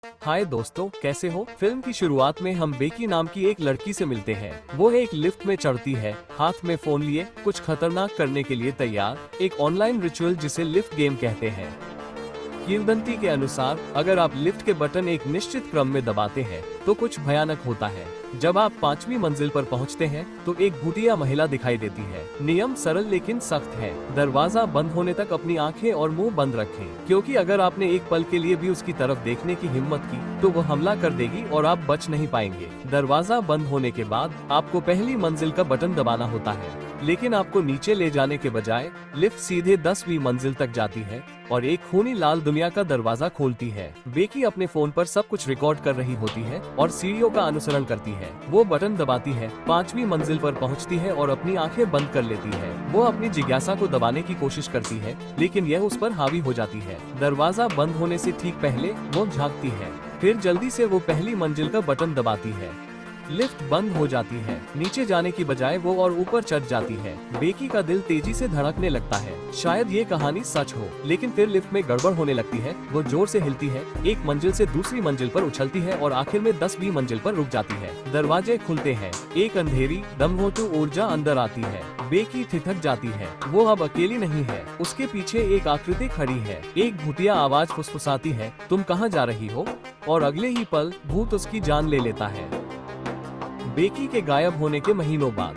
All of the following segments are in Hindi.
हाय दोस्तों, कैसे हो। फिल्म की शुरुआत में हम बेकी नाम की एक लड़की से मिलते हैं। वो एक लिफ्ट में चढ़ती है, हाथ में फोन लिए, कुछ खतरनाक करने के लिए तैयार। एक ऑनलाइन रिचुअल जिसे लिफ्ट गेम कहते हैं। किंवदंती के अनुसार अगर आप लिफ्ट के बटन एक निश्चित क्रम में दबाते हैं तो कुछ भयानक होता है। जब आप 5वीं मंजिल पर पहुंचते हैं तो एक भूतिया महिला दिखाई देती है। नियम सरल लेकिन सख्त है। दरवाजा बंद होने तक अपनी आंखें और मुंह बंद रखें, क्योंकि अगर आपने एक पल के लिए भी उसकी तरफ देखने की हिम्मत की तो वो हमला कर देगी और आप बच नहीं पाएंगे। दरवाजा बंद होने के बाद आपको पहली मंजिल का बटन दबाना होता है, लेकिन आपको नीचे ले जाने के बजाय लिफ्ट सीधे 10वीं मंजिल तक जाती है और एक खूनी लाल दुनिया का दरवाजा खोलती है। बेकी अपने फोन पर सब कुछ रिकॉर्ड कर रही होती है और सीढ़ियों का अनुसरण करती है। वो बटन दबाती है, 5वीं मंजिल पर पहुंचती है और अपनी आंखें बंद कर लेती है। वो अपनी जिज्ञासा को दबाने की कोशिश करती है, लेकिन यह उस पर हावी हो जाती है। दरवाजा बंद होने से ठीक पहले वो झांकती है, फिर जल्दी से वो पहली मंजिल का बटन दबाती है। लिफ्ट बंद हो जाती है। नीचे जाने की बजाय वो और ऊपर चढ़ जाती है। बेकी का दिल तेजी से धड़कने लगता है। शायद ये कहानी सच हो, लेकिन फिर लिफ्ट में गड़बड़ होने लगती है। वो जोर से हिलती है, एक मंजिल से दूसरी मंजिल पर उछलती है और आखिर में 10वीं मंजिल पर रुक जाती है। दरवाजे खुलते हैं, एक अंधेरी दमघोंटू ऊर्जा अंदर आती है। बेकी ठिठक जाती है। वो अब अकेली नहीं है, उसके पीछे एक आकृति खड़ी है। एक भूतिया आवाज फुसफुसाती है, तुम कहाँ जा रही हो? और अगले ही पल भूत उसकी जान ले लेता है। बेकी के गायब होने के महीनों बाद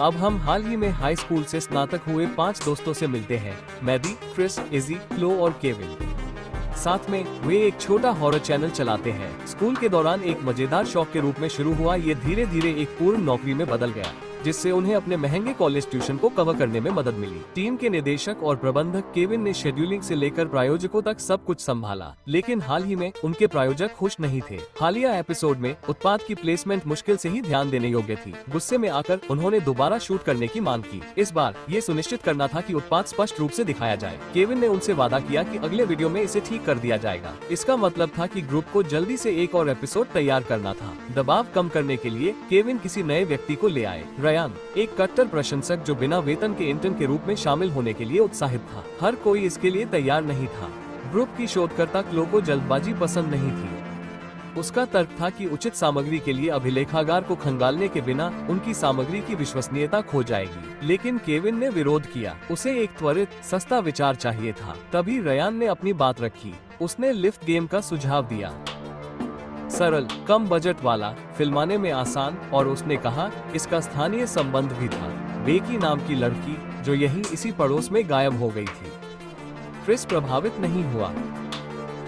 अब हम हाल ही में हाई स्कूल से स्नातक हुए 5 दोस्तों से मिलते हैं। मैडी, क्रिस, इजी, क्लो और केविन। साथ में वे एक छोटा हॉरर चैनल चलाते हैं। स्कूल के दौरान एक मजेदार शौक के रूप में शुरू हुआ, ये धीरे धीरे एक पूर्ण नौकरी में बदल गया, जिससे उन्हें अपने महंगे कॉलेज ट्यूशन को कवर करने में मदद मिली। टीम के निदेशक और प्रबंधक केविन ने शेड्यूलिंग से लेकर प्रायोजकों तक सब कुछ संभाला, लेकिन हाल ही में उनके प्रायोजक खुश नहीं थे। हालिया एपिसोड में उत्पाद की प्लेसमेंट मुश्किल से ही ध्यान देने योग्य थी। गुस्से में आकर उन्होंने दोबारा शूट करने की मांग की। इस बार ये सुनिश्चित करना था कि उत्पाद स्पष्ट रूप से दिखाया जाए। केविन ने उनसे वादा किया कि अगले वीडियो में इसे ठीक कर दिया जाएगा। इसका मतलब था कि ग्रुप को जल्दी से एक और एपिसोड तैयार करना था। दबाव कम करने के लिए केविन किसी नए व्यक्ति को ले आए। रयान, एक कट्टर प्रशंसक जो बिना वेतन के इंटर्न के रूप में शामिल होने के लिए उत्साहित था। हर कोई इसके लिए तैयार नहीं था। ग्रुप की शोधकर्ता क्लो को जल्दबाजी पसंद नहीं थी। उसका तर्क था कि उचित सामग्री के लिए अभिलेखागार को खंगालने के बिना उनकी सामग्री की विश्वसनीयता खो जाएगी। लेकिन केविन ने विरोध किया। उसे एक त्वरित, सस्ता विचार चाहिए था। तभी रयान ने अपनी बात रखी। उसने लिफ्ट गेम का सुझाव दिया, सरल, कम बजट वाला, फिल्माने में आसान, और उसने कहा इसका स्थानीय संबंध भी था। बेकी नाम की लड़की जो यहीं इसी पड़ोस में गायब हो गई थी। क्रिस प्रभावित नहीं हुआ।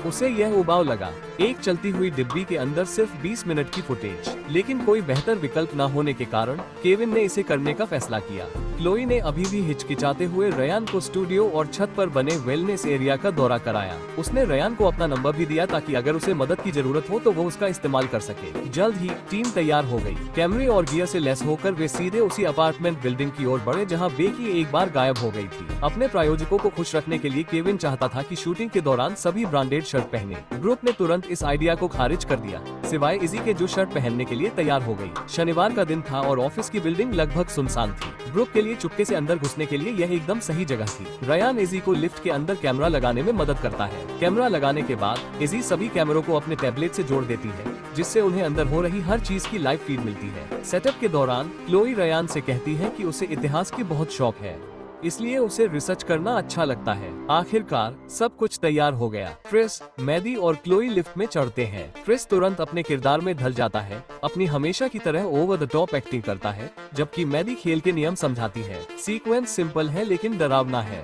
उसे यह उबाऊ लगा, एक चलती हुई डिब्बी के अंदर सिर्फ 20 मिनट की फुटेज। लेकिन कोई बेहतर विकल्प न होने के कारण केविन ने इसे करने का फैसला किया। क्लोई ने अभी भी हिचकिचाते हुए रयान को स्टूडियो और छत पर बने वेलनेस एरिया का दौरा कराया। उसने रयान को अपना नंबर भी दिया ताकि अगर उसे मदद की जरूरत हो तो वो उसका इस्तेमाल कर सके। जल्द ही टीम तैयार हो गई। कैमरे और गियर से लैस होकर वे सीधे उसी अपार्टमेंट बिल्डिंग की ओर बढ़े जहां बेकी एक बार गायब हो गई थी। अपने प्रायोजकों को खुश रखने के लिए केविन चाहता था कि शूटिंग के दौरान सभी ब्रांडेड शर्ट पहने। ग्रुप ने तुरंत इस आइडिया को खारिज कर दिया, सिवाय इजी के जो शर्ट पहनने के लिए तैयार हो गई। शनिवार का दिन था और ऑफिस की बिल्डिंग लगभग सुनसान थी। ग्रुप के लिए चुपके से अंदर घुसने के लिए यह एकदम सही जगह थी। रयान इजी को लिफ्ट के अंदर कैमरा लगाने में मदद करता है। कैमरा लगाने के बाद इजी सभी कैमरों को अपने टैबलेट से जोड़ देती है, जिससे उन्हें अंदर हो रही हर चीज की लाइव फीड मिलती है। सेटअप के दौरान क्लोई रयान से कहती है कि उसे इतिहास की बहुत शौक है, इसलिए उसे रिसर्च करना अच्छा लगता है। आखिरकार सब कुछ तैयार हो गया। क्रिस, मैडी और क्लोई लिफ्ट में चढ़ते हैं। क्रिस तुरंत अपने किरदार में ढल जाता है, अपनी हमेशा की तरह ओवर द टॉप एक्टिंग करता है, जबकि मैडी खेल के नियम समझाती है। सीक्वेंस सिंपल है लेकिन डरावना है।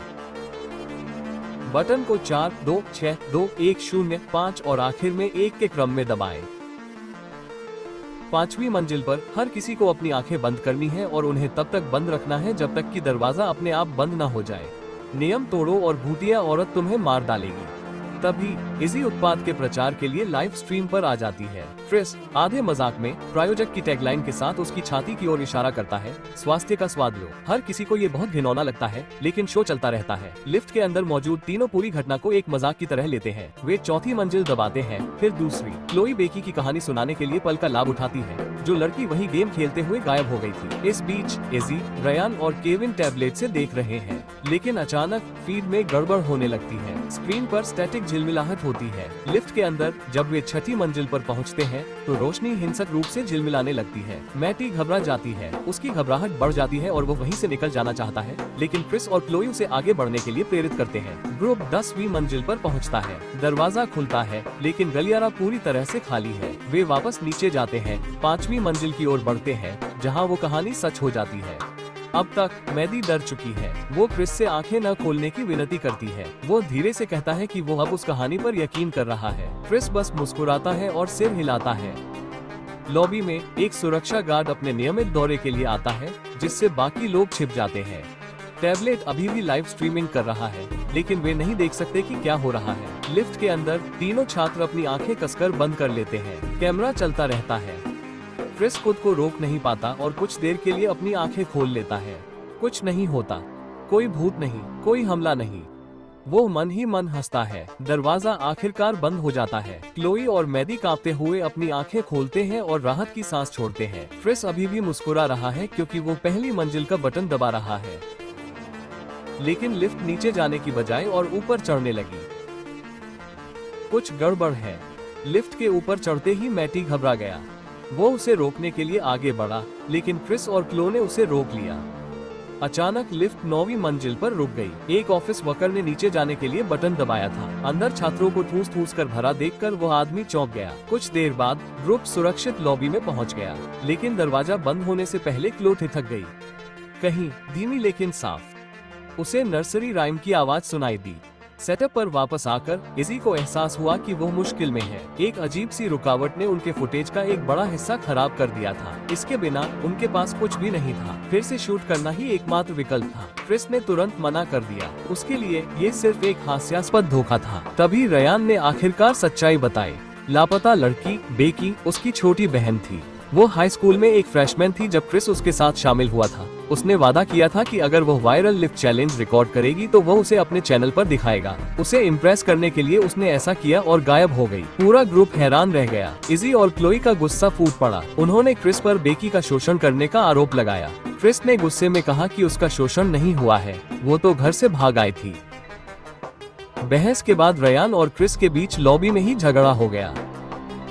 बटन को 4, 2, 6, 2, 1, 0, 5 और आखिर में 1 के क्रम में दबाएं। 5वीं मंजिल पर हर किसी को अपनी आंखें बंद करनी है और उन्हें तब तक बंद रखना है जब तक कि दरवाजा अपने आप बंद न हो जाए। नियम तोड़ो और भूतिया औरत तुम्हें मार डालेगी। तभी इसी उत्पाद के प्रचार के लिए लाइव स्ट्रीम पर आ जाती है। क्रिस आधे मजाक में प्रायोजक की टैगलाइन के साथ उसकी छाती की ओर इशारा करता है, स्वास्थ्य का स्वाद लो। हर किसी को ये बहुत घिनौना लगता है, लेकिन शो चलता रहता है। लिफ्ट के अंदर मौजूद तीनों पूरी घटना को एक मजाक की तरह लेते हैं। वे चौथी मंजिल दबाते हैं, फिर दूसरी। क्लोई बेकी की कहानी सुनाने के लिए पल का लाभ उठाती है, जो लड़की वही गेम खेलते हुए गायब हो गई थी। इस बीच इजी, रयान और केविन टैबलेट से देख रहे हैं, लेकिन अचानक फीड में गड़बड़ होने लगती है। स्क्रीन पर स्टैटिक झिलमिलाहट होती है। लिफ्ट के अंदर जब वे छठी मंजिल पर पहुंचते हैं तो रोशनी हिंसक रूप से झिलमिलाने लगती है। मैटी घबरा जाती है, उसकी घबराहट बढ़ जाती है और वो वहीं से निकल जाना चाहता है, लेकिन क्रिस और क्लोई उसे आगे बढ़ने के लिए प्रेरित करते हैं। ग्रुप 10वीं मंजिल पर पहुंचता है। दरवाजा खुलता है लेकिन गलियारा पूरी तरह से खाली है। वे वापस नीचे जाते हैं, 5वीं मंजिल की ओर बढ़ते हैं जहां वो कहानी सच हो जाती है। अब तक मैडी डर चुकी है। वो क्रिस से आंखें न खोलने की विनती करती है। वो धीरे से कहता है कि वो अब उस कहानी पर यकीन कर रहा है। क्रिस बस मुस्कुराता है और सिर हिलाता है। लॉबी में एक सुरक्षा गार्ड अपने नियमित दौरे के लिए आता है, जिससे बाकी लोग छिप जाते हैं। टैबलेट अभी भी लाइव स्ट्रीमिंग कर रहा है, लेकिन वे नहीं देख सकते कि क्या हो रहा है। लिफ्ट के अंदर तीनों छात्र अपनी आंखें कसकर बंद कर लेते हैं। कैमरा चलता रहता है। क्रिस खुद को रोक नहीं पाता और कुछ देर के लिए अपनी आंखें खोल लेता है। कुछ नहीं होता, कोई भूत नहीं, कोई हमला नहीं। वो मन ही मन हंसता है। दरवाजा आखिरकार बंद हो जाता है। क्लोई और मैडी कांपते हुए अपनी आंखें खोलते हैं और राहत की सांस छोड़ते हैं। क्रिस अभी भी मुस्कुरा रहा है क्योंकि वो पहली मंजिल का बटन दबा रहा है, लेकिन लिफ्ट नीचे जाने की बजाय और ऊपर चढ़ने लगी। कुछ गड़बड़ है। लिफ्ट के ऊपर चढ़ते ही मैटी घबरा गया। वो उसे रोकने के लिए आगे बढ़ा, लेकिन क्रिस और क्लो ने उसे रोक लिया। अचानक लिफ्ट 9वीं मंजिल पर रुक गई। एक ऑफिस वर्कर ने नीचे जाने के लिए बटन दबाया था। अंदर छात्रों को ठूस ठूस कर भरा देखकर वो आदमी चौंक गया। कुछ देर बाद ग्रुप सुरक्षित लॉबी में पहुंच गया, लेकिन दरवाजा बंद होने से पहले क्लो ठिठक गई। कहीं धीमी लेकिन साफ। उसे नर्सरी राइम की आवाज सुनाई दी। सेटअप पर वापस आकर इज़ी को एहसास हुआ कि वो मुश्किल में है। एक अजीब सी रुकावट ने उनके फुटेज का एक बड़ा हिस्सा खराब कर दिया था। इसके बिना उनके पास कुछ भी नहीं था। फिर से शूट करना ही एकमात्र विकल्प था। क्रिस ने तुरंत मना कर दिया। उसके लिए ये सिर्फ एक हास्यास्पद धोखा था। तभी रयान ने आखिरकार सच्चाई बताई। लापता लड़की बेकी उसकी छोटी बहन थी। वो हाई स्कूल में एक फ्रेशमैन थी जब क्रिस उसके साथ शामिल हुआ था। उसने वादा किया था कि अगर वो वायरल लिफ्ट चैलेंज रिकॉर्ड करेगी तो वो उसे अपने चैनल पर दिखाएगा। उसे इम्प्रेस करने के लिए उसने ऐसा किया और गायब हो गई। पूरा ग्रुप हैरान रह गया। इज़ी और क्लोई का गुस्सा फूट पड़ा। उन्होंने क्रिस पर बेकी का शोषण करने का आरोप लगाया। क्रिस ने गुस्से में कहा कि उसका शोषण नहीं हुआ है, वो तो घर से भाग आई थी। बहस के बाद रयान और क्रिस के बीच लॉबी में ही झगड़ा हो गया।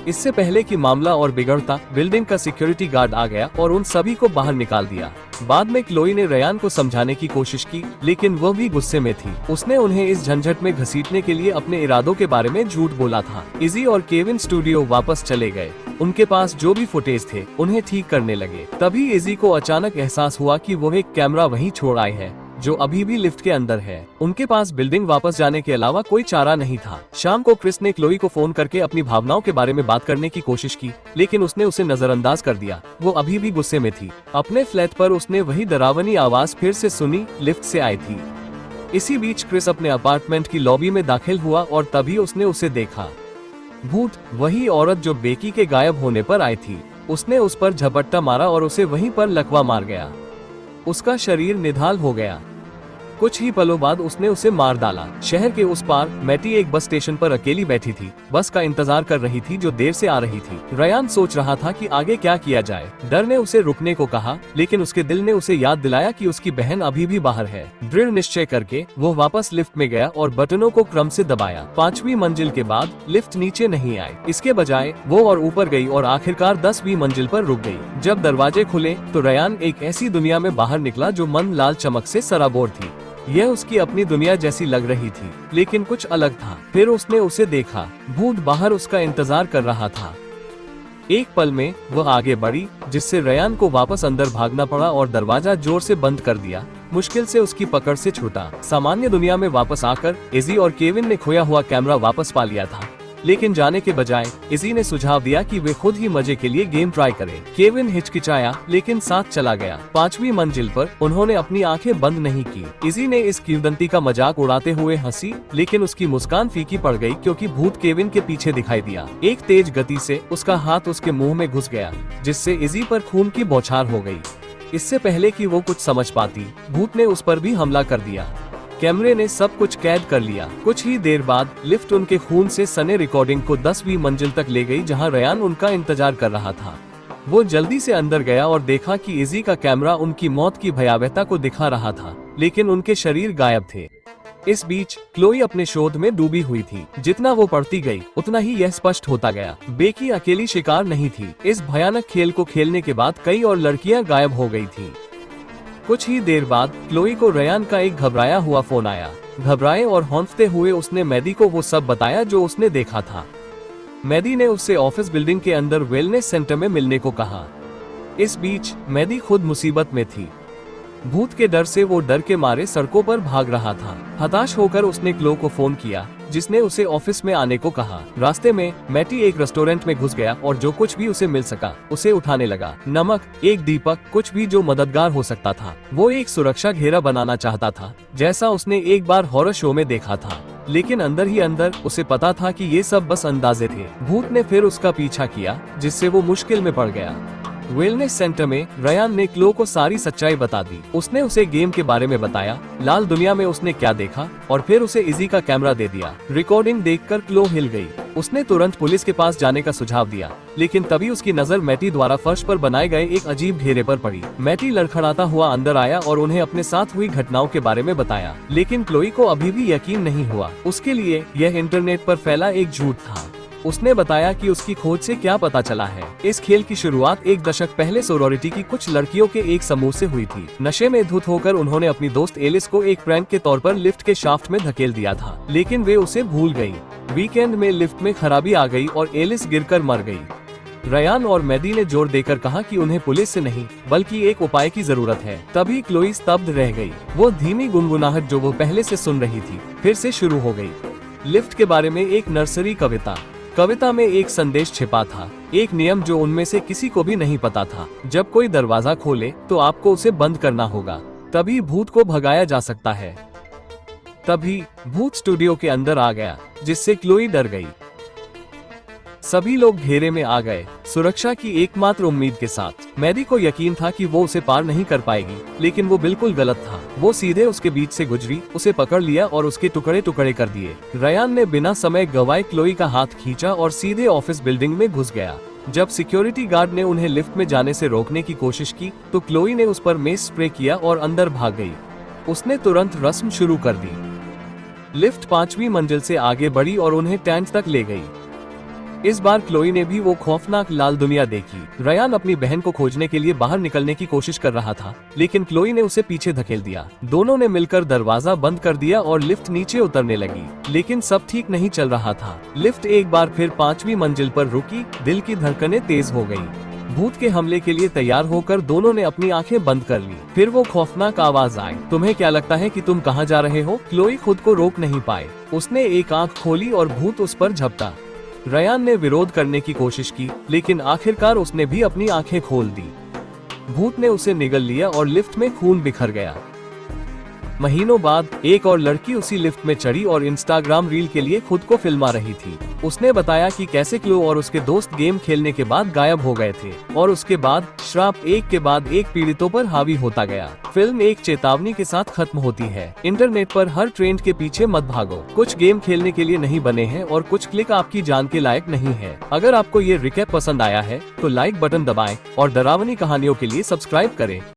इससे पहले कि मामला और बिगड़ता, बिल्डिंग का सिक्योरिटी गार्ड आ गया और उन सभी को बाहर निकाल दिया। बाद में क्लोई ने रयान को समझाने की कोशिश की, लेकिन वो भी गुस्से में थी। उसने उन्हें इस झंझट में घसीटने के लिए अपने इरादों के बारे में झूठ बोला था। इज़ी और केविन स्टूडियो वापस चले गए। उनके पास जो भी फुटेज थे उन्हें ठीक करने लगे। तभी इज़ी को अचानक एहसास हुआ कि वो एक कैमरा वहीं छोड़ आए हैं, जो अभी भी लिफ्ट के अंदर है। उनके पास बिल्डिंग वापस जाने के अलावा कोई चारा नहीं था। शाम को क्रिस ने क्लोई को फोन करके अपनी भावनाओं के बारे में बात करने की कोशिश की, लेकिन उसने उसे नजरअंदाज कर दिया। वो अभी भी गुस्से में थी। अपने फ्लैट पर उसने वही डरावनी आवाज फिर से सुनी, लिफ्ट से आई थी। इसी बीच क्रिस अपने अपार्टमेंट की लॉबी में दाखिल हुआ और तभी उसने उसे देखा। भूत, वही औरत जो बेकी के गायब होने पर आई थी। उसने उस पर झपट्टा मारा और उसे वहीं पर लकवा मार गया। उसका शरीर निढाल हो गया। कुछ ही पलों बाद उसने उसे मार डाला। शहर के उस पार मैटी एक बस स्टेशन पर अकेली बैठी थी। बस का इंतजार कर रही थी जो देर से आ रही थी। रयान सोच रहा था कि आगे क्या किया जाए। डर ने उसे रुकने को कहा, लेकिन उसके दिल ने उसे याद दिलाया कि उसकी बहन अभी भी बाहर है। दृढ़ निश्चय करके वो वापस लिफ्ट में गया और बटनों को क्रम से दबाया। 5वीं मंजिल के बाद लिफ्ट नीचे नहीं आई। इसके बजाय वो और ऊपर गई और आखिरकार 10वीं मंजिल पर रुक गई। जब दरवाजे खुले तो रयान एक ऐसी दुनिया में बाहर निकला जो मन लाल चमक से सराबोर थी। यह उसकी अपनी दुनिया जैसी लग रही थी, लेकिन कुछ अलग था। फिर उसने उसे देखा। भूत बाहर उसका इंतजार कर रहा था। एक पल में वह आगे बढ़ी, जिससे रयान को वापस अंदर भागना पड़ा और दरवाजा जोर से बंद कर दिया। मुश्किल से उसकी पकड़ से छूटा। सामान्य दुनिया में वापस आकर इज़ी और केविन ने खोया हुआ कैमरा वापस पा लिया था, लेकिन जाने के बजाय इज़ी ने सुझाव दिया कि वे खुद ही मजे के लिए गेम ट्राई करें। केविन हिचकिचाया, लेकिन साथ चला गया। 5वीं मंजिल पर उन्होंने अपनी आंखें बंद नहीं की। इज़ी ने इस किंवदंती का मजाक उड़ाते हुए हंसी, लेकिन उसकी मुस्कान फीकी पड़ गई क्योंकि भूत केविन के पीछे दिखाई दिया। एक तेज गति से उसका हाथ उसके मुंह में घुस गया, जिससे इज़ी पर खून की बौछार हो गई। इससे पहले कि वो कुछ समझ पाती, भूत ने उस पर भी हमला कर दिया। कैमरे ने सब कुछ कैद कर लिया। कुछ ही देर बाद लिफ्ट उनके खून से सने रिकॉर्डिंग को 10वीं मंजिल तक ले गई, जहां रयान उनका इंतजार कर रहा था। वो जल्दी से अंदर गया और देखा कि इज़ी का कैमरा उनकी मौत की भयावहता को दिखा रहा था, लेकिन उनके शरीर गायब थे। इस बीच क्लोई अपने शोध में डूबी हुई थी। जितना वो पढ़ती गई उतना ही यह स्पष्ट होता गया, बेकी अकेली शिकार नहीं थी। इस भयानक खेल को खेलने के बाद कई और लड़कियां गायब हो गई थी। कुछ ही देर बाद क्लोई को रयान का एक घबराया हुआ फोन आया। घबराए और हौंफते हुए उसने मैडी को वो सब बताया जो उसने देखा था। मैडी ने उससे ऑफिस बिल्डिंग के अंदर वेलनेस सेंटर में मिलने को कहा। इस बीच मैडी खुद मुसीबत में थी। भूत के डर से वो डर के मारे सड़कों पर भाग रहा था। हताश होकर उसने क्लो को फोन किया, जिसने उसे ऑफिस में आने को कहा। रास्ते में मैटी एक रेस्टोरेंट में घुस गया और जो कुछ भी उसे मिल सका उसे उठाने लगा। नमक, एक दीपक, कुछ भी जो मददगार हो सकता था। वो एक सुरक्षा घेरा बनाना चाहता था, जैसा उसने एक बार हॉरर शो में देखा था। लेकिन अंदर ही अंदर उसे पता था कि ये सब बस अंदाजे थे। भूत ने फिर उसका पीछा किया, जिससे वो मुश्किल में पड़ गया। वेलनेस सेंटर में रयान ने क्लो को सारी सच्चाई बता दी। उसने उसे गेम के बारे में बताया, लाल दुनिया में उसने क्या देखा, और फिर उसे इजी का कैमरा दे दिया। रिकॉर्डिंग देखकर क्लो हिल गई। उसने तुरंत पुलिस के पास जाने का सुझाव दिया, लेकिन तभी उसकी नजर मैटी द्वारा फर्श पर बनाए गए एक अजीब घेरे पर पड़ी। मैटी लड़खड़ाता हुआ अंदर आया और उन्हें अपने साथ हुई घटनाओं के बारे में बताया, लेकिन क्लोई को अभी भी यकीन नहीं हुआ। उसके लिए यह इंटरनेट पर फैला एक झूठ था। उसने बताया कि उसकी खोज से क्या पता चला है। इस खेल की शुरुआत एक दशक पहले सोरोरिटी की कुछ लड़कियों के एक समूह से हुई थी। नशे में धुत होकर उन्होंने अपनी दोस्त एलिस को एक प्रैंक के तौर पर लिफ्ट के शाफ्ट में धकेल दिया था, लेकिन वे उसे भूल गई। वीकेंड में लिफ्ट में खराबी आ गई और एलिस गिरकर मर गई। रयान और मैडी ने जोर देकर कहा कि उन्हें पुलिस से नहीं बल्कि एक उपाय की जरूरत है। तभी क्लोई स्तब्ध रह गई। वो धीमी गुनगुनाहट जो वो पहले से सुन रही थी फिर से शुरू हो गई। लिफ्ट के बारे में एक नर्सरी कविता में एक संदेश छिपा था, एक नियम जो उनमें से किसी को भी नहीं पता था। जब कोई दरवाजा खोले तो आपको उसे बंद करना होगा, तभी भूत को भगाया जा सकता है। तभी भूत स्टूडियो के अंदर आ गया, जिससे क्लोई डर गई। सभी लोग घेरे में आ गए, सुरक्षा की एकमात्र उम्मीद के साथ। मैडी को यकीन था कि वो उसे पार नहीं कर पाएगी, लेकिन वो बिल्कुल गलत था। वो सीधे उसके बीच से गुजरी, उसे पकड़ लिया और उसके टुकड़े टुकड़े कर दिए। रयान ने बिना समय गवाए क्लोई का हाथ खींचा और सीधे ऑफिस बिल्डिंग में घुस गया। जब सिक्योरिटी गार्ड ने उन्हें लिफ्ट में जाने से रोकने की कोशिश की, तो क्लोई ने उस पर मेस स्प्रे किया और अंदर भाग गई। उसने तुरंत रस्म शुरू कर दी। लिफ्ट 5वीं मंजिल से आगे बढ़ी और उन्हें टैंक तक ले गई। इस बार क्लोई ने भी वो खौफनाक लाल दुनिया देखी। रयान अपनी बहन को खोजने के लिए बाहर निकलने की कोशिश कर रहा था, लेकिन क्लोई ने उसे पीछे धकेल दिया। दोनों ने मिलकर दरवाजा बंद कर दिया और लिफ्ट नीचे उतरने लगी, लेकिन सब ठीक नहीं चल रहा था। लिफ्ट एक बार फिर 5वीं मंजिल पर रुकी। दिल की धड़कनें तेज हो गयी। भूत के हमले के लिए तैयार होकर दोनों ने अपनी आंखें बंद कर ली। फिर वो खौफनाक आवाज आई, तुम्हें क्या लगता है कि तुम कहाँ जा रहे हो? क्लोई खुद को रोक नहीं पाए। उसने एक आंख खोली और भूत उस पर झपटा। रयान ने विरोध करने की कोशिश की, लेकिन आखिरकार उसने भी अपनी आंखें खोल दी। भूत ने उसे निगल लिया और लिफ्ट में खून बिखर गया। महीनों बाद एक और लड़की उसी लिफ्ट में चढ़ी और इंस्टाग्राम रील के लिए खुद को फिल्मा रही थी। उसने बताया कि कैसे क्लो और उसके दोस्त गेम खेलने के बाद गायब हो गए थे, और उसके बाद श्राप एक के बाद एक पीड़ितों पर हावी होता गया। फिल्म एक चेतावनी के साथ खत्म होती है। इंटरनेट पर हर ट्रेंड के पीछे मत भागो। कुछ गेम खेलने के लिए नहीं बने हैं और कुछ क्लिक आपकी जान के लायक नहीं है। अगर आपको ये रिकैप पसंद आया है तो लाइक बटन दबाएं और डरावनी कहानियों के लिए सब्सक्राइब करें।